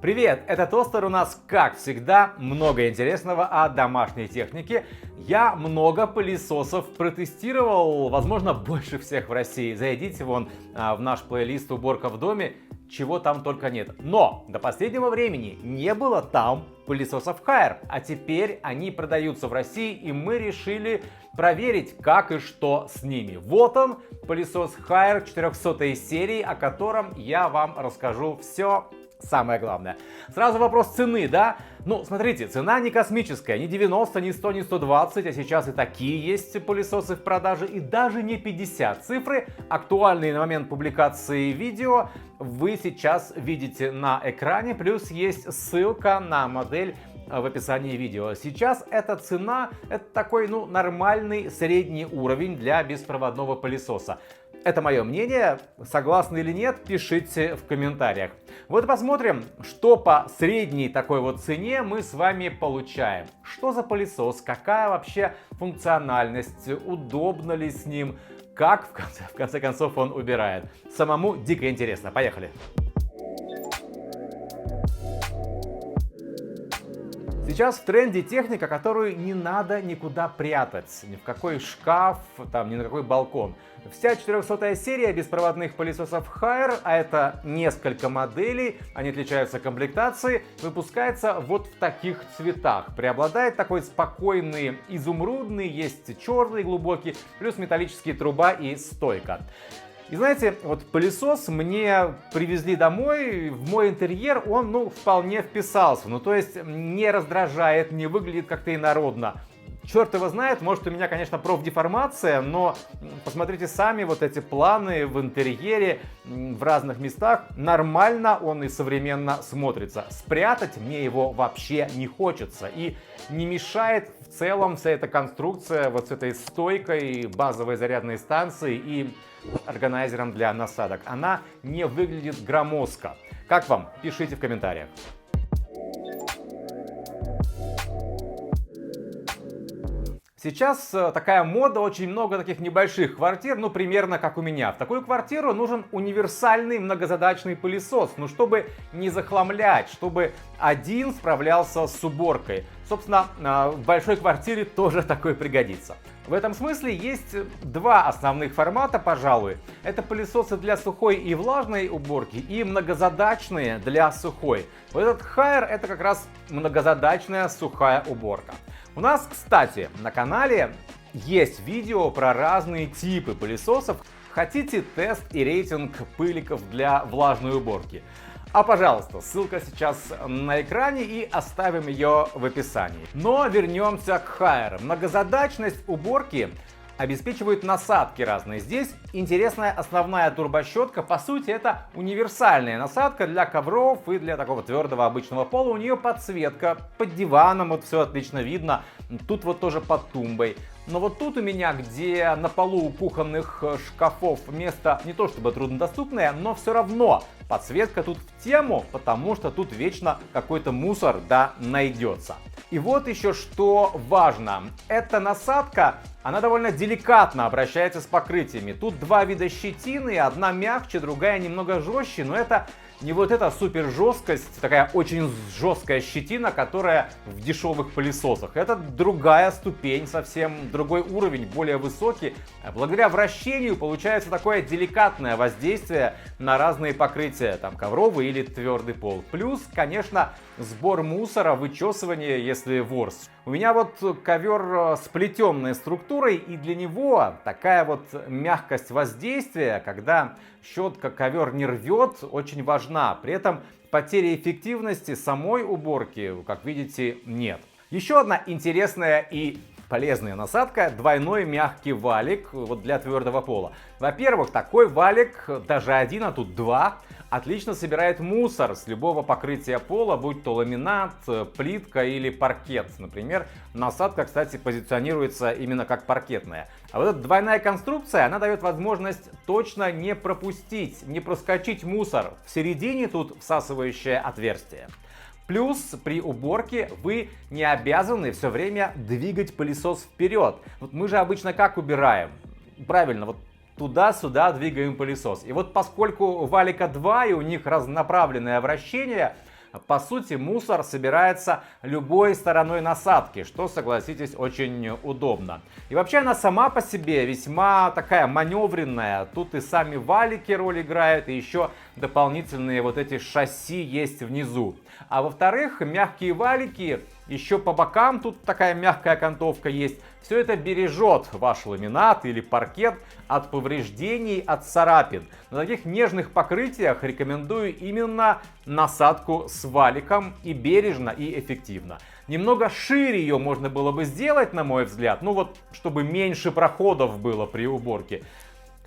Привет, это Тостер. У нас, как всегда, много интересного о домашней технике. Я много пылесосов протестировал, возможно, больше всех в России. Зайдите вон в наш плейлист «Уборка в доме», чего там только нет. Но до последнего времени не было там пылесосов Haier, а теперь они продаются в России, и мы решили проверить, как и что с ними. Вот он, пылесос Haier 400 серии, о котором я вам расскажу все. Самое главное. Сразу вопрос цены, да? Ну, смотрите, цена не космическая, не 90, не 100, не 120, а сейчас и такие есть пылесосы в продаже, и даже не 50. Цифры, актуальные на момент публикации видео, вы сейчас видите на экране, плюс есть ссылка на модель в описании видео. Сейчас эта цена, это такой, нормальный средний уровень для беспроводного пылесоса. Это мое мнение, согласны или нет, пишите в комментариях. Вот посмотрим, что по средней такой вот цене мы с вами получаем. Что за пылесос, какая вообще функциональность, удобно ли с ним, как в конце концов он убирает. Самому дико интересно, поехали. Сейчас в тренде техника, которую не надо никуда прятать, ни в какой шкаф, ни на какой балкон. Вся 400 серия беспроводных пылесосов Haier, а это несколько моделей, они отличаются комплектацией, выпускается вот в таких цветах. Преобладает такой спокойный изумрудный, есть черный глубокий, плюс металлические труба и стойка. И знаете, вот пылесос мне привезли домой, в мой интерьер он, вполне вписался. То есть не раздражает, не выглядит как-то инородно. Черт его знает, может у меня, конечно, профдеформация, но посмотрите сами вот эти планы в интерьере, в разных местах. Нормально он и современно смотрится. Спрятать мне его вообще не хочется. И не мешает в целом вся эта конструкция вот с этой стойкой, базовой зарядной станцией и органайзером для насадок. Она не выглядит громоздко. Как вам? Пишите в комментариях. Сейчас такая мода, очень много таких небольших квартир, примерно как у меня. В такую квартиру нужен универсальный многозадачный пылесос, чтобы не захламлять, чтобы один справлялся с уборкой. Собственно, в большой квартире тоже такой пригодится. В этом смысле есть два основных формата, пожалуй. Это пылесосы для сухой и влажной уборки и многозадачные для сухой. Вот этот Haier — это как раз многозадачная сухая уборка. У нас, кстати, на канале есть видео про разные типы пылесосов. Хотите тест и рейтинг пыликов для влажной уборки? Пожалуйста, ссылка сейчас на экране и оставим ее в описании. Но вернемся к Haier. Многозадачность уборки обеспечивают насадки разные. Здесь интересная основная турбощетка. По сути, это универсальная насадка для ковров и для такого твердого обычного пола. У нее подсветка под диваном, вот все отлично видно. Тут вот тоже под тумбой. Но вот тут у меня, где на полу у кухонных шкафов место не то чтобы труднодоступное, но все равно подсветка тут в тему, потому что тут вечно какой-то мусор найдется. И вот еще что важно. Эта насадка, она довольно деликатно обращается с покрытиями. Тут два вида щетины, одна мягче, другая немного жестче, но это не вот эта супер жесткость, такая очень жесткая щетина, которая в дешевых пылесосах. Это другая ступень, совсем другой уровень, более высокий. Благодаря вращению получается такое деликатное воздействие на разные покрытия, ковровый или твердый пол. Плюс, конечно, сбор мусора, вычесывание, если ворс. У меня вот ковер с плетенной структурой, и для него такая вот мягкость воздействия, когда щетка ковер не рвет, очень важна. При этом потери эффективности самой уборки, как видите, нет. Еще одна интересная и полезная насадка — двойной мягкий валик вот для твердого пола. Во-первых, такой валик, даже один, а тут два, отлично собирает мусор с любого покрытия пола, будь то ламинат, плитка или паркет. Например, насадка, кстати, позиционируется именно как паркетная. А вот эта двойная конструкция, она дает возможность точно не пропустить, не проскочить мусор. В середине тут всасывающее отверстие. Плюс при уборке вы не обязаны все время двигать пылесос вперед. Вот мы же обычно как убираем? Правильно, вот туда-сюда двигаем пылесос. И вот поскольку валика 2 и у них разнонаправленное вращение, По сути, мусор собирается любой стороной насадки, что, согласитесь, очень удобно. И вообще она сама по себе весьма такая маневренная. Тут и сами валики роль играют, и еще дополнительные вот эти шасси есть внизу. А во-вторых, мягкие валики, еще по бокам тут такая мягкая окантовка есть. Все это бережет ваш ламинат или паркет от повреждений, от царапин. На таких нежных покрытиях рекомендую именно насадку с валиком, и бережно, и эффективно. Немного шире ее можно было бы сделать, на мой взгляд, ну вот, чтобы меньше проходов было при уборке.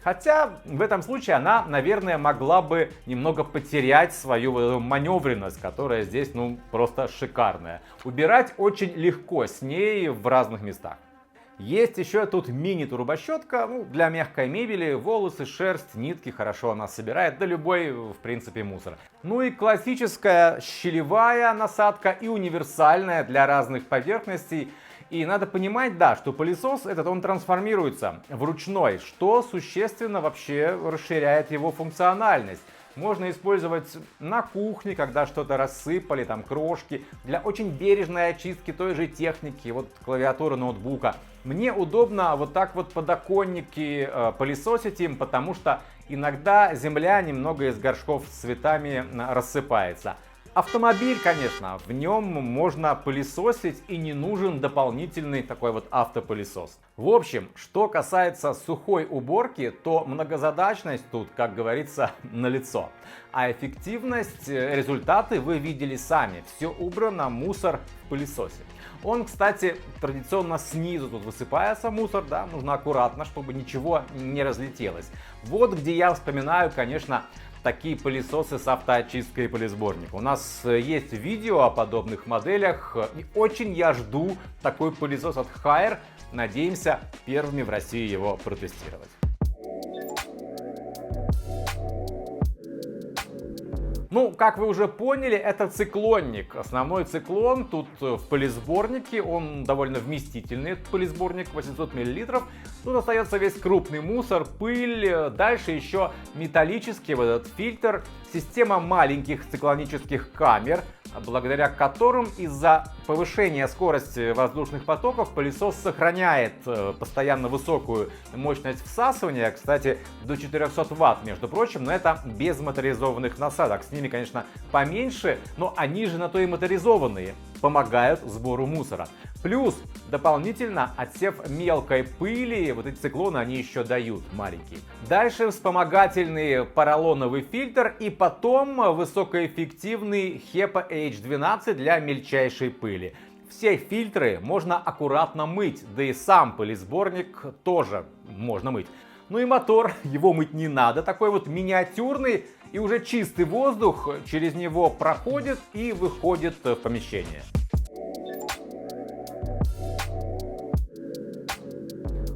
Хотя в этом случае она, наверное, могла бы немного потерять свою маневренность, которая здесь, ну, просто шикарная. Убирать очень легко с ней в разных местах. Есть еще тут мини-турбощетка, ну, для мягкой мебели, волосы, шерсть, нитки хорошо она собирает, да любой, в принципе, мусор. Ну и классическая щелевая насадка и универсальная для разных поверхностей. И надо понимать, да, что пылесос этот, он трансформируется в ручной, что существенно вообще расширяет его функциональность. Можно использовать на кухне, когда что-то рассыпали, там крошки, для очень бережной очистки той же техники, вот клавиатуры ноутбука. Мне удобно вот так вот подоконники пылесосить им, потому что иногда земля немного из горшков с цветами рассыпается. Автомобиль, конечно, в нем можно пылесосить, и не нужен дополнительный такой вот автопылесос. В общем, что касается сухой уборки, то многозадачность тут, как говорится, налицо. А эффективность, результаты вы видели сами. Все убрано, мусор в пылесосе. Он, кстати, традиционно снизу тут высыпается мусор, да, нужно аккуратно, чтобы ничего не разлетелось. Вот где я вспоминаю, конечно, такие пылесосы с автоочисткой и пылесборника. У нас есть видео о подобных моделях, и очень я жду такой пылесос от Haier. Надеемся первыми в России его протестировать. Ну, как вы уже поняли, это циклонник. Основной циклон тут в пылесборнике, он довольно вместительный, этот пылесборник, 800 мл. Тут остается весь крупный мусор, пыль, дальше еще металлический вот этот фильтр, система маленьких циклонических камер, благодаря которым из-за повышения скорости воздушных потоков пылесос сохраняет постоянно высокую мощность всасывания, кстати, до 400 Вт, между прочим, но это без моторизованных насадок. С ними, конечно, поменьше, но они же на то и моторизованные, помогают сбору мусора. Плюс дополнительно отсев мелкой пыли, вот эти циклоны они еще дают маленькие. Дальше вспомогательный поролоновый фильтр и потом высокоэффективный HEPA H12 для мельчайшей пыли. Все фильтры можно аккуратно мыть, да и сам пылесборник тоже можно мыть. Ну и мотор, его мыть не надо, такой вот миниатюрный, и уже чистый воздух через него проходит и выходит в помещение.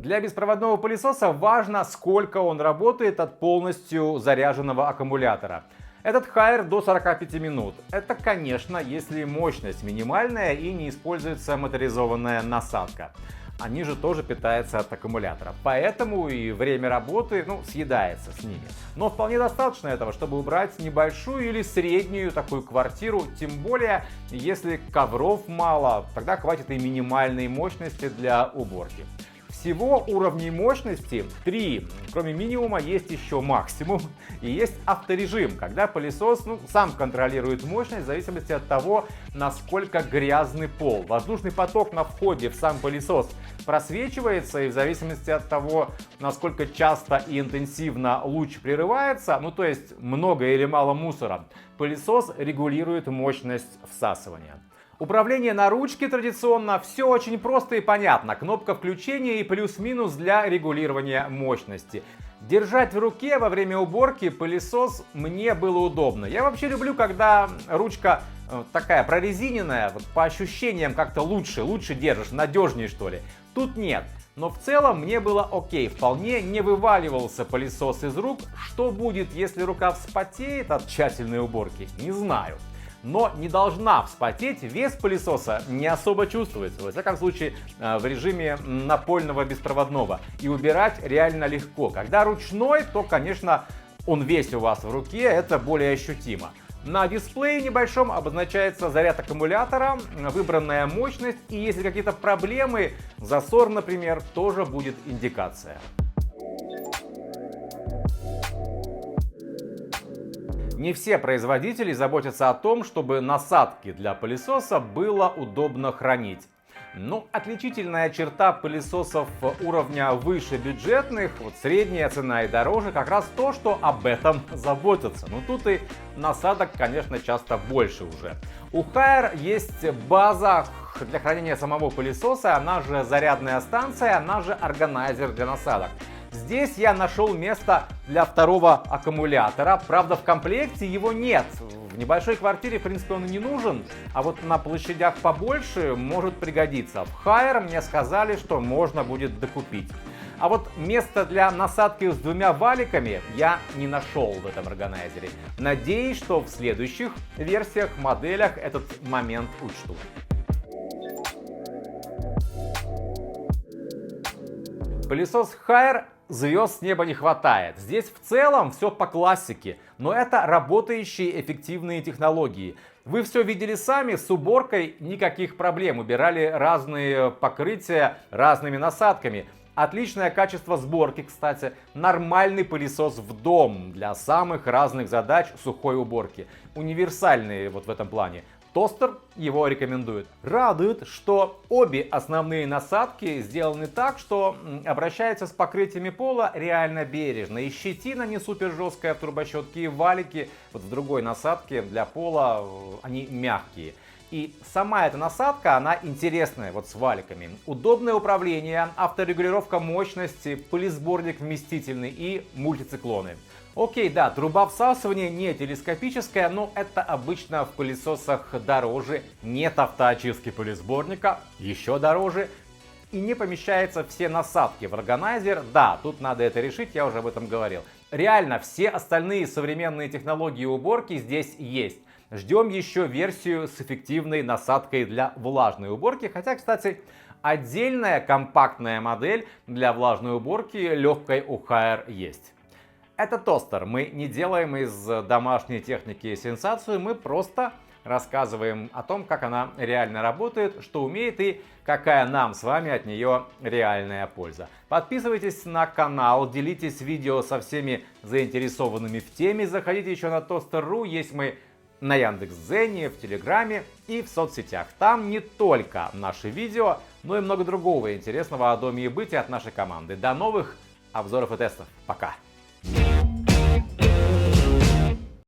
Для беспроводного пылесоса важно, сколько он работает от полностью заряженного аккумулятора. Этот Haier до 45 минут. Это, конечно, если мощность минимальная и не используется моторизованная насадка. Они же тоже питаются от аккумулятора. Поэтому и время работы, съедается с ними. Но вполне достаточно этого, чтобы убрать небольшую или среднюю такую квартиру. Тем более, если ковров мало, тогда хватит и минимальной мощности для уборки. Всего уровней мощности 3. Кроме минимума есть еще максимум и есть авторежим, когда пылесос сам контролирует мощность в зависимости от того, насколько грязный пол. Воздушный поток на входе в сам пылесос просвечивается, и в зависимости от того, насколько часто и интенсивно луч прерывается, то есть много или мало мусора, пылесос регулирует мощность всасывания. Управление на ручке традиционно, все очень просто и понятно. Кнопка включения и плюс-минус для регулирования мощности. Держать в руке во время уборки пылесос мне было удобно. Я вообще люблю, когда ручка такая прорезиненная, вот по ощущениям как-то лучше держишь, надежнее что ли. Тут нет. Но в целом мне было окей, вполне не вываливался пылесос из рук. Что будет, если рука вспотеет от тщательной уборки, не знаю. Но не должна вспотеть, вес пылесоса не особо чувствуется, во всяком случае в режиме напольного беспроводного. И убирать реально легко. Когда ручной, то, конечно, он весь у вас в руке, это более ощутимо. На дисплее небольшом обозначается заряд аккумулятора, выбранная мощность, и если какие-то проблемы, засор, например, тоже будет индикация. Не все производители заботятся о том, чтобы насадки для пылесоса было удобно хранить. Но отличительная черта пылесосов уровня выше бюджетных, вот средняя цена и дороже, как раз то, что об этом заботятся. Но тут и насадок, конечно, часто больше уже. У Haier есть база для хранения самого пылесоса, она же зарядная станция, она же органайзер для насадок. Здесь я нашел место для второго аккумулятора, правда в комплекте его нет. В небольшой квартире, в принципе, он и не нужен, а вот на площадях побольше может пригодиться. В Haier мне сказали, что можно будет докупить. А вот место для насадки с двумя валиками я не нашел в этом органайзере. Надеюсь, что в следующих версиях, моделях этот момент учтут. Пылесос Haier звезд с неба не хватает. Здесь в целом все по классике, но это работающие эффективные технологии. Вы все видели сами, с уборкой никаких проблем. Убирали разные покрытия разными насадками. Отличное качество сборки, кстати. Нормальный пылесос в дом для самых разных задач сухой уборки. Универсальный вот в этом плане. Тостер его рекомендует. Радует, что обе основные насадки сделаны так, что обращаются с покрытиями пола реально бережно. И щетина не супер жесткая в трубощетке, и валики вот в другой насадке для пола, они мягкие. И сама эта насадка, она интересная вот с валиками. Удобное управление, авторегулировка мощности, пылесборник вместительный и мультициклоны. Окей, да, труба всасывания не телескопическая, но это обычно в пылесосах дороже. Нет автоочистки пылесборника, еще дороже. И не помещаются все насадки в органайзер. Да, тут надо это решить, я уже об этом говорил. Реально, все остальные современные технологии уборки здесь есть. Ждем еще версию с эффективной насадкой для влажной уборки. Хотя, кстати, отдельная компактная модель для влажной уборки легкой у Haier есть. Это тостер. Мы не делаем из домашней техники сенсацию, мы просто рассказываем о том, как она реально работает, что умеет и какая нам с вами от нее реальная польза. Подписывайтесь на канал, делитесь видео со всеми заинтересованными в теме, заходите еще на Toster.ru, есть мы на Яндекс.Дзене, в Телеграме и в соцсетях. Там не только наши видео, но и много другого интересного о доме и быте от нашей команды. До новых обзоров и тестов. Пока!